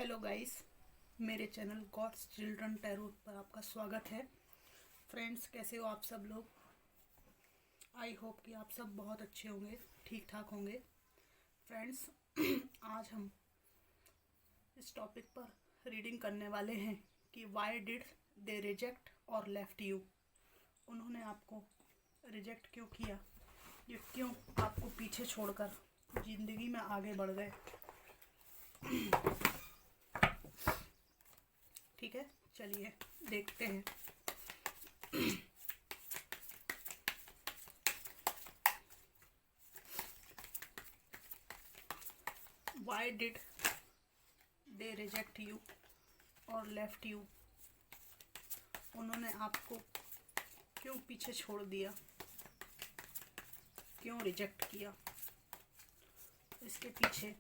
Hello guys, मेरे channel God's children tarot पर आपका स्वागत है। फ्रेंड्स, कैसे हो आप सब लोग? आई होप कि आप सब बहुत अच्छे होंगे, ठीक ठाक होंगे। फ्रेंड्स, आज हम इस टॉपिक पर रीडिंग करने वाले हैं कि वाई डिड दे रिजेक्ट और लेफ्ट यू। उन्होंने आपको रिजेक्ट क्यों किया, ये क्यों आपको पीछे छोड़कर ज़िंदगी में आगे बढ़ गए। ठीक है, चलिए देखते हैं। Why did they reject you और लेफ्ट यू। उन्होंने आपको क्यों पीछे छोड़ दिया, क्यों रिजेक्ट किया, इसके पीछे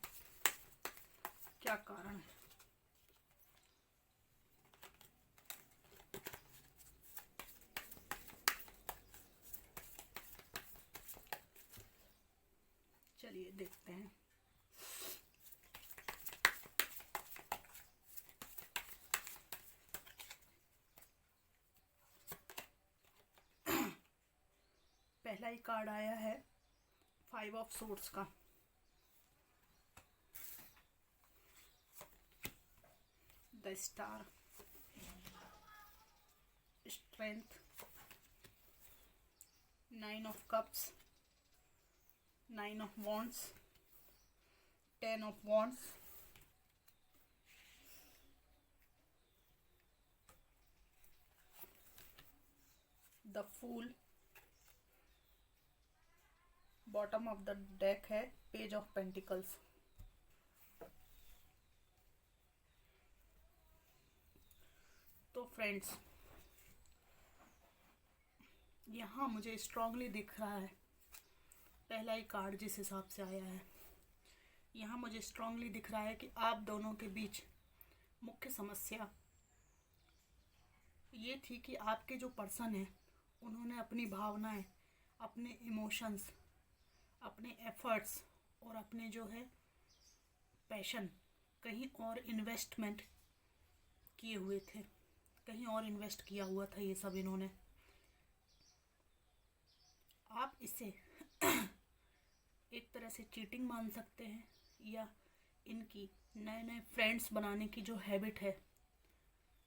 क्या कारण है। चलिए देखते हैं। पहला ही कार्ड आया है 5 ऑफ सोर्ड्स का। The star, strength, 9 of cups, 9 of wands, 10 of wands, the fool, bottom of the deck है पेज ऑफ पेंटिकल्स। तो फ्रेंड्स, यहाँ मुझे स्ट्रांगली दिख रहा है, पहला ही कार्ड जिस हिसाब से आया है, यहाँ मुझे स्ट्रांगली दिख रहा है कि आप दोनों के बीच मुख्य समस्या ये थी कि आपके जो पर्सन है उन्होंने अपनी भावनाएं, अपने इमोशंस, अपने एफर्ट्स और अपने जो है पैशन कहीं और इन्वेस्टमेंट किए हुए थे, कहीं और इन्वेस्ट किया हुआ था ये सब इन्होंने। आप इसे एक तरह से चीटिंग मान सकते हैं, या इनकी नए नए फ्रेंड्स बनाने की जो हैबिट है।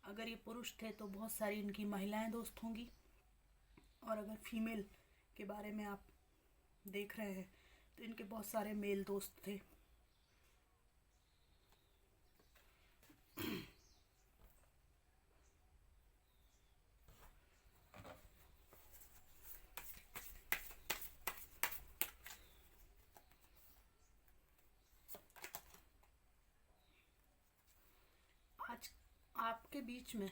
अगर ये पुरुष थे तो बहुत सारी इनकी महिलाएं दोस्त होंगी, और अगर फीमेल के बारे में आप देख रहे हैं तो इनके बहुत सारे मेल दोस्त थे। आज आपके बीच में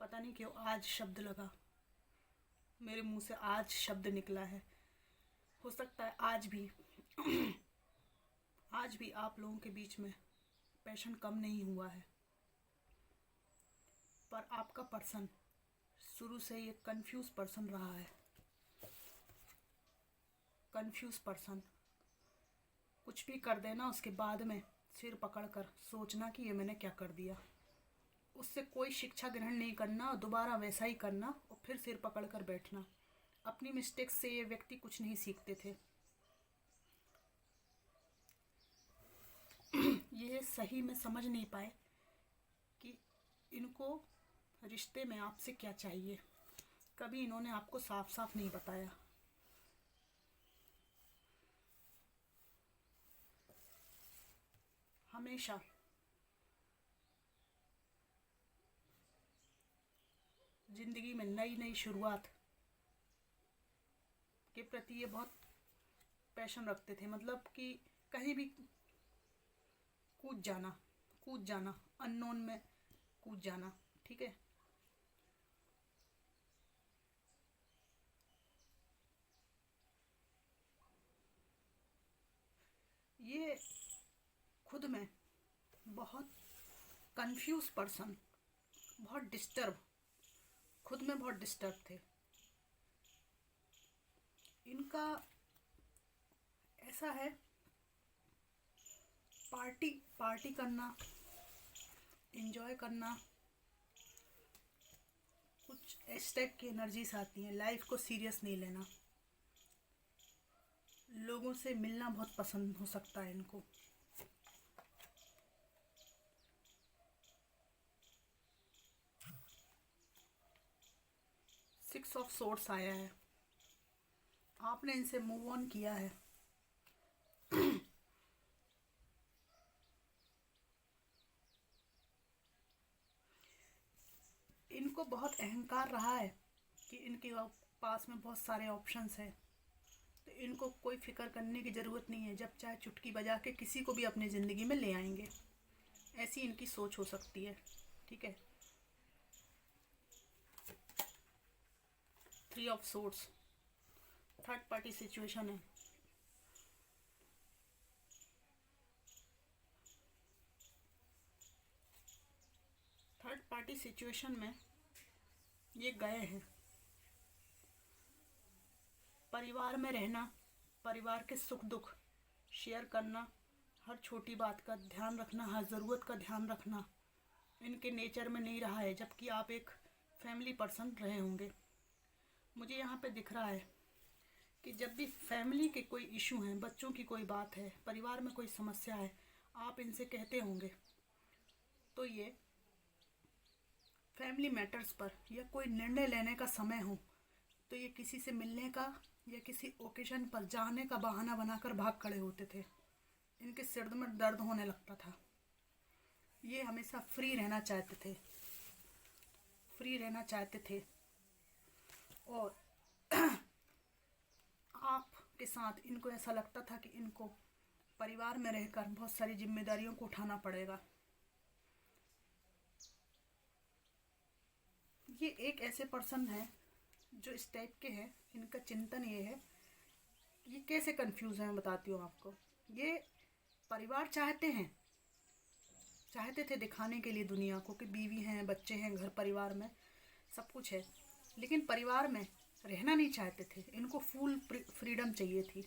पता नहीं क्यों आज शब्द लगा, मेरे मुंह से आज शब्द निकला है। हो सकता है आज भी आज भी आप लोगों के बीच में पैशन कम नहीं हुआ है, पर आपका पर्सन शुरू से ये कंफ्यूज पर्सन रहा है। कंफ्यूज पर्सन कुछ भी कर देना, उसके बाद में सिर पकड़कर सोचना कि ये मैंने क्या कर दिया। उससे कोई शिक्षा ग्रहण नहीं करना और दोबारा वैसा ही करना और फिर सिर पकड़कर बैठना। अपनी मिस्टेक्स से ये व्यक्ति कुछ नहीं सीखते थे। ये सही में समझ नहीं पाए कि इनको रिश्ते में आपसे क्या चाहिए। कभी इन्होंने आपको साफ साफ नहीं बताया। हमेशा जिंदगी में नई नई शुरुआत के प्रति ये बहुत पैशन रखते थे। मतलब कि कहीं भी कूद जाना, अननोन में कूद जाना। ठीक है, ये खुद में बहुत कंफ्यूज पर्सन, बहुत डिस्टर्ब, खुद में बहुत डिस्टर्ब थे। इनका ऐसा है पार्टी पार्टी करना, एंजॉय करना, कुछ इस टाइप की एनर्जीज आती हैं। लाइफ को सीरियस नहीं लेना, लोगों से मिलना बहुत पसंद हो सकता है इनको। सिक्स ऑफ सोर्ड्स आया है, आपने इनसे मूव ऑन किया है। इनको बहुत अहंकार रहा है कि इनके पास में बहुत सारे ऑप्शंस हैं, तो इनको कोई फिक्र करने की ज़रूरत नहीं है, जब चाहे चुटकी बजा के किसी को भी अपनी ज़िंदगी में ले आएंगे। ऐसी इनकी सोच हो सकती है। ठीक है, three of swords third party situation है। थर्ड पार्टी सिचुएशन में ये गए हैं। परिवार में रहना, परिवार के सुख दुख शेयर करना, हर छोटी बात का ध्यान रखना, हर ज़रूरत का ध्यान रखना इनके नेचर में नहीं रहा है, जबकि आप एक फैमिली पर्सन रहे होंगे। मुझे यहाँ पे दिख रहा है कि जब भी फैमिली के कोई इशू हैं, बच्चों की कोई बात है, परिवार में कोई समस्या है, आप इनसे कहते होंगे, तो ये फैमिली मैटर्स पर या कोई निर्णय लेने का समय हो, तो ये किसी से मिलने का या किसी ओकेजन पर जाने का बहाना बनाकर भाग खड़े होते थे। इनके सिर में दर्द होने लगता था। ये हमेशा फ्री रहना चाहते थे, फ्री रहना चाहते थे। और आपके साथ इनको ऐसा लगता था कि इनको परिवार में रहकर बहुत सारी जिम्मेदारियों को उठाना पड़ेगा। ये एक ऐसे पर्सन है जो इस टाइप के हैं। इनका चिंतन ये है, ये कैसे कंफ्यूज है मैं बताती हूँ आपको। ये परिवार चाहते थे दिखाने के लिए दुनिया को कि बीवी हैं, बच्चे हैं, घर परिवार में सब कुछ है, लेकिन परिवार में रहना नहीं चाहते थे। इनको फुल फ्रीडम चाहिए थी,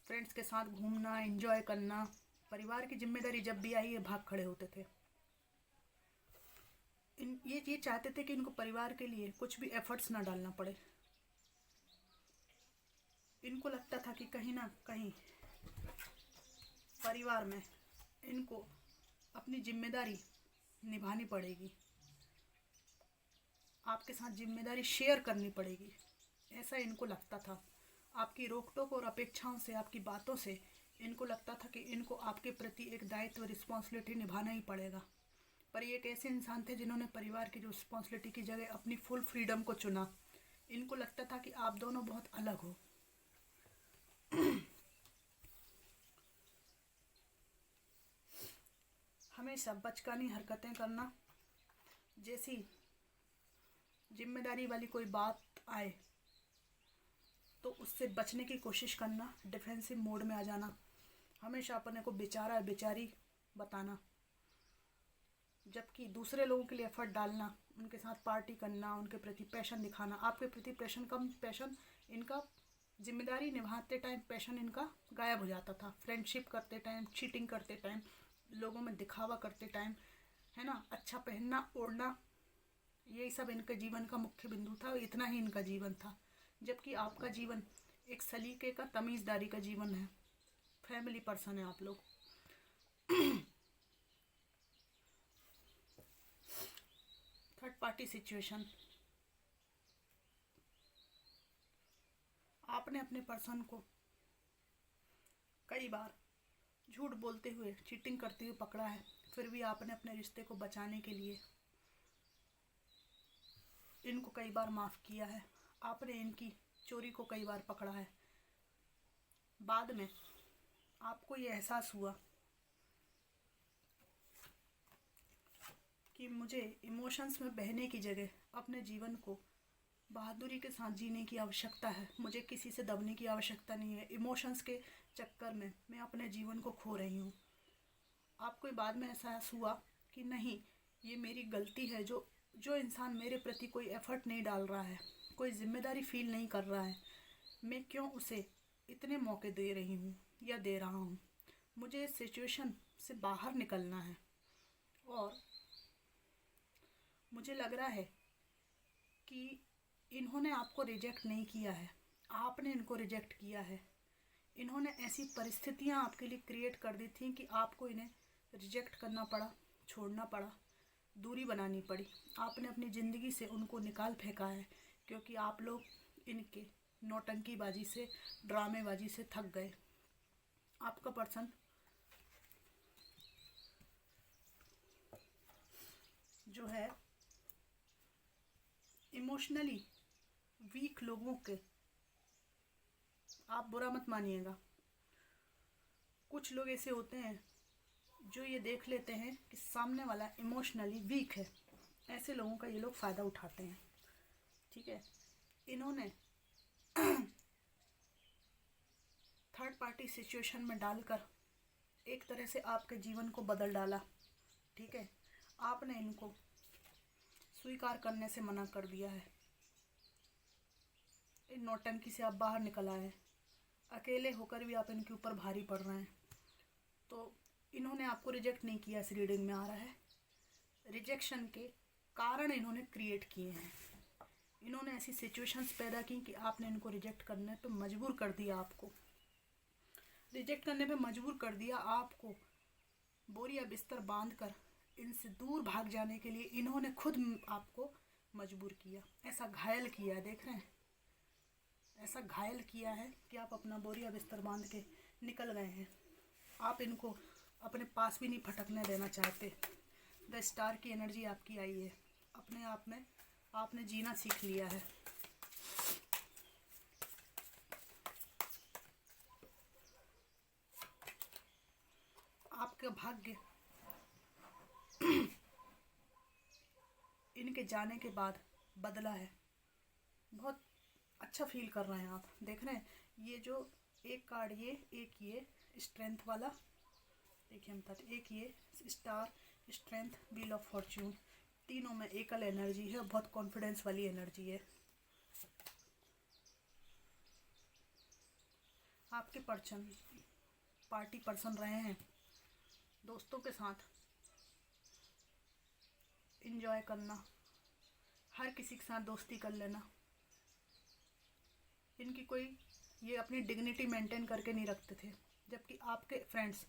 फ्रेंड्स के साथ घूमना, एंजॉय करना। परिवार की जिम्मेदारी जब भी आई, ये भाग खड़े होते थे। ये चाहते थे कि इनको परिवार के लिए कुछ भी एफर्ट्स ना डालना पड़े। इनको लगता था कि कहीं ना कहीं परिवार में इनको अपनी जिम्मेदारी निभानी पड़ेगी, आपके साथ जिम्मेदारी शेयर करनी पड़ेगी, ऐसा इनको लगता था। आपकी रोक टोक और अपेक्षाओं से, आपकी बातों से इनको लगता था कि इनको आपके प्रति एक दायित्व, रिस्पॉन्सिबिलिटी निभाना ही पड़ेगा। पर ये एक ऐसे इंसान थे जिन्होंने परिवार की रिस्पॉन्सिबिलिटी की जगह अपनी फुल फ्रीडम को चुना। इनको लगता था कि आप दोनों बहुत अलग हो। हमेशा बचकानी हरकतें करना, जैसी जिम्मेदारी वाली कोई बात आए तो उससे बचने की कोशिश करना, डिफेंसिव मोड में आ जाना, हमेशा अपने को बेचारा बेचारी बताना, जबकि दूसरे लोगों के लिए एफर्ट डालना, उनके साथ पार्टी करना, उनके प्रति पैशन दिखाना। आपके प्रति पैशन इनका जिम्मेदारी निभाते टाइम पैशन इनका गायब हो जाता था। फ्रेंडशिप करते टाइम, चीटिंग करते टाइम, लोगों में दिखावा करते टाइम, है ना, अच्छा पहनना ओढ़ना, यही सब इनके जीवन का मुख्य बिंदु था। इतना ही इनका जीवन था, जबकि आपका जीवन एक सलीके का, तमीज़दारी का जीवन है। फैमिली पर्सन है आप लोग। थर्ड पार्टी सिचुएशन, आपने अपने पर्सन को कई बार झूठ बोलते हुए, चीटिंग करते हुए पकड़ा है, फिर भी आपने अपने रिश्ते को बचाने के लिए इनको कई बार माफ़ किया है। आपने इनकी चोरी को कई बार पकड़ा है। बाद में आपको ये एहसास हुआ कि मुझे इमोशंस में बहने की जगह अपने जीवन को बहादुरी के साथ जीने की आवश्यकता है। मुझे किसी से दबने की आवश्यकता नहीं है। इमोशंस के चक्कर में मैं अपने जीवन को खो रही हूँ। आपको बाद में एहसास हुआ कि नहीं, ये मेरी गलती है। जो इंसान मेरे प्रति कोई एफर्ट नहीं डाल रहा है, कोई जिम्मेदारी फील नहीं कर रहा है, मैं क्यों उसे इतने मौके दे रही हूँ या दे रहा हूँ। मुझे इस सिचुएशन से बाहर निकलना है और मुझे लग रहा है कि इन्होंने आपको रिजेक्ट नहीं किया है, आपने इनको रिजेक्ट किया है। इन्होंने ऐसी परिस्थितियां आपके लिए क्रिएट कर दी थी कि आपको इन्हें रिजेक्ट करना पड़ा, छोड़ना पड़ा, दूरी बनानी पड़ी। आपने अपनी ज़िंदगी से उनको निकाल फेंका है क्योंकि आप लोग इनके नौटंकीबाजी से, ड्रामेबाजी से थक गए। आपका पर्सन जो है इमोशनली वीक लोगों के, आप बुरा मत मानिएगा, कुछ लोग ऐसे होते हैं जो ये देख लेते हैं कि सामने वाला इमोशनली वीक है, ऐसे लोगों का ये लोग फ़ायदा उठाते हैं। ठीक है, इन्होंने थर्ड पार्टी सिचुएशन में डालकर एक तरह से आपके जीवन को बदल डाला। ठीक है, आपने इनको स्वीकार करने से मना कर दिया है। इन नौटंकी से आप बाहर निकल आए हैं, अकेले होकर भी आप इनके ऊपर भारी पड़ रहे हैं। तो इन्होंने आपको रिजेक्ट नहीं किया, इस रीडिंग में आ रहा है। रिजेक्शन के कारण इन्होंने क्रिएट किए हैं। इन्होंने ऐसी सिचुएशंस पैदा की कि आपने इनको रिजेक्ट करने पे मजबूर कर दिया। आपको रिजेक्ट करने पे मजबूर कर दिया। आपको बोरिया बिस्तर बांधकर इनसे दूर भाग जाने के लिए इन्होंने खुद आपको मजबूर किया, ऐसा घायल किया। देख रहे हैं, ऐसा घायल किया है कि आप अपना बोरिया बिस्तर बांध के निकल गए हैं। आप इनको अपने पास भी नहीं फटकने देना चाहते। द स्टार की एनर्जी आपकी आई है। अपने आप में आपने जीना सीख लिया है। आपका भाग्य इनके जाने के बाद बदला है। बहुत अच्छा फील कर रहे हैं आप। देख रहे हैं, ये जो एक कार्ड, ये स्ट्रेंथ वाला, देखिए हम बताते, एक ये star, strength, wheel of Fortune, तीनों में एकल एनर्जी है, बहुत कॉन्फिडेंस वाली एनर्जी है। आपके पार्टी पर्सन रहे हैं, दोस्तों के साथ एंजॉय करना, हर किसी के साथ दोस्ती कर लेना। इनकी कोई, ये अपनी डिग्निटी मेंटेन करके नहीं रखते थे, जबकि आपके फ्रेंड्स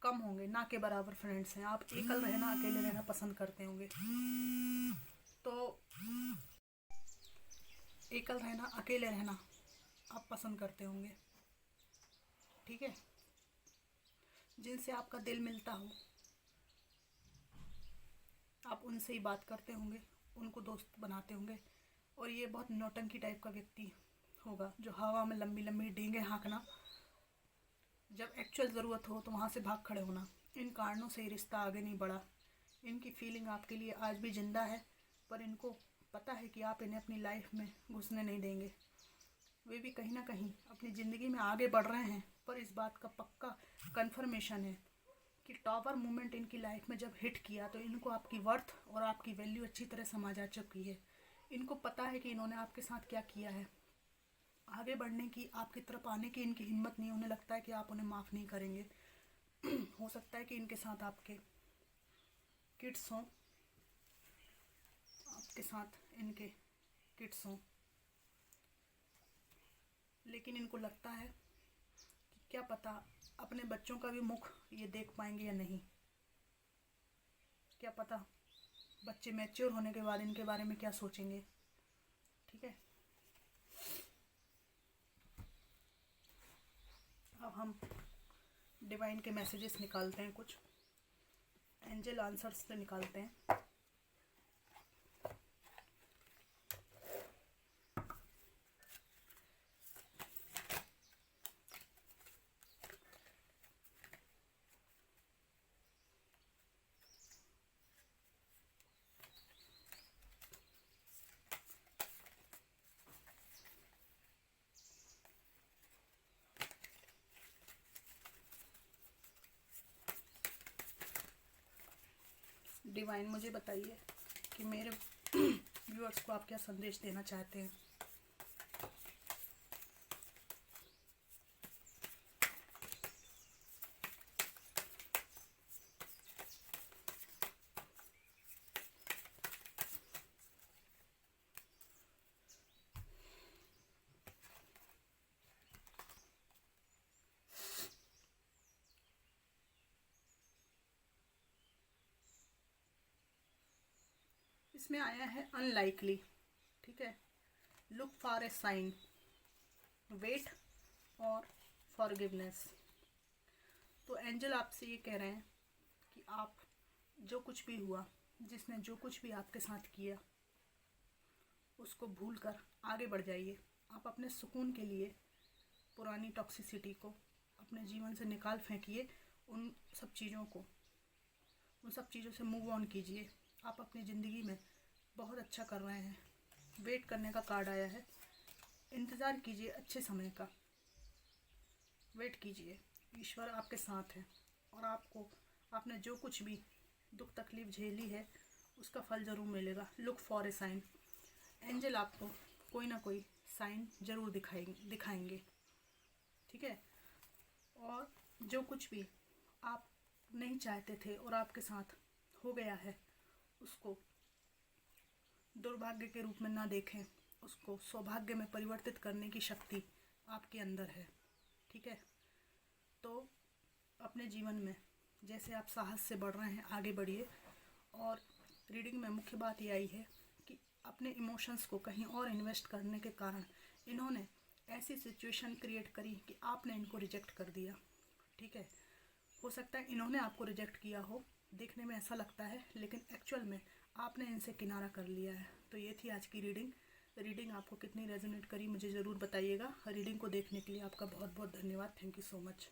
कम होंगे, ना के बराबर फ्रेंड्स हैं। आप एकल रहना, अकेले रहना पसंद करते होंगे। तो एकल रहना, अकेले रहना आप पसंद करते होंगे। ठीक है, जिनसे आपका दिल मिलता हो आप उनसे ही बात करते होंगे, उनको दोस्त बनाते होंगे। और ये बहुत नौटंकी टाइप का व्यक्ति होगा, जो हवा में लंबी लंबी डींगे हाँकना, जब एक्चुअल ज़रूरत हो तो वहाँ से भाग खड़े होना। इन कारणों से ये रिश्ता आगे नहीं बढ़ा। इनकी फीलिंग आपके लिए आज भी ज़िंदा है, पर इनको पता है कि आप इन्हें अपनी लाइफ में घुसने नहीं देंगे। वे भी कहीं ना कहीं अपनी ज़िंदगी में आगे बढ़ रहे हैं, पर इस बात का पक्का कन्फर्मेशन है कि टॉवर मूवमेंट इनकी लाइफ में जब हिट किया तो इनको आपकी वर्थ और आपकी वैल्यू अच्छी तरह समझ आ चुकी है। इनको पता है कि इन्होंने आपके साथ क्या किया है। आगे बढ़ने की, आपकी तरफ आने की इनकी हिम्मत नहीं। उन्हें लगता है कि आप उन्हें माफ़ नहीं करेंगे। हो सकता है कि इनके साथ आपके किड्स हों, आपके साथ इनके किड्स हों, लेकिन इनको लगता है कि क्या पता अपने बच्चों का भी मुख ये देख पाएंगे या नहीं। क्या पता बच्चे मैच्योर होने के बाद इनके बारे में क्या सोचेंगे। ठीक है, अब हम डिवाइन के मैसेजेस निकालते हैं, कुछ एंजल आंसर्स से निकालते हैं। डिवाइन मुझे बताइए कि मेरे व्यूअर्स को आप क्या संदेश देना चाहते हैं। इसमें आया है अनलाइकली, ठीक है, look for a sign, wait और फॉरगिवनेस। तो एंजल आपसे ये कह रहे हैं कि आप जो कुछ भी हुआ, जिसने जो कुछ भी आपके साथ किया, उसको भूलकर आगे बढ़ जाइए। आप अपने सुकून के लिए पुरानी टॉक्सिसिटी को अपने जीवन से निकाल फेंकिए, उन सब चीज़ों से मूव ऑन कीजिए। आप अपनी ज़िंदगी में बहुत अच्छा कर रहे हैं। वेट करने का कार्ड आया है, इंतज़ार कीजिए अच्छे समय का, वेट कीजिए, ईश्वर आपके साथ है और आपने जो कुछ भी दुख तकलीफ़ झेली है उसका फल ज़रूर मिलेगा। Look for a sign, angel आपको कोई ना कोई साइन ज़रूर दिखाएंगे, ठीक है। और जो कुछ भी आप नहीं चाहते थे और आपके साथ हो गया है, उसको दुर्भाग्य के रूप में ना देखें, उसको सौभाग्य में परिवर्तित करने की शक्ति आपके अंदर है, ठीक है। तो अपने जीवन में जैसे आप साहस से बढ़ रहे हैं, आगे बढ़िए। और रीडिंग में मुख्य बात ये आई है कि अपने इमोशंस को कहीं और इन्वेस्ट करने के कारण इन्होंने ऐसी सिचुएशन क्रिएट करी कि आपने इनको रिजेक्ट कर दिया, ठीक है। हो सकता है इन्होंने आपको रिजेक्ट किया हो, देखने में ऐसा लगता है, लेकिन एक्चुअल में आपने इनसे किनारा कर लिया है। तो ये थी आज की रीडिंग आपको कितनी रेजोनेट करी मुझे ज़रूर बताइएगा। रीडिंग को देखने के लिए आपका बहुत बहुत धन्यवाद। Thank you so much.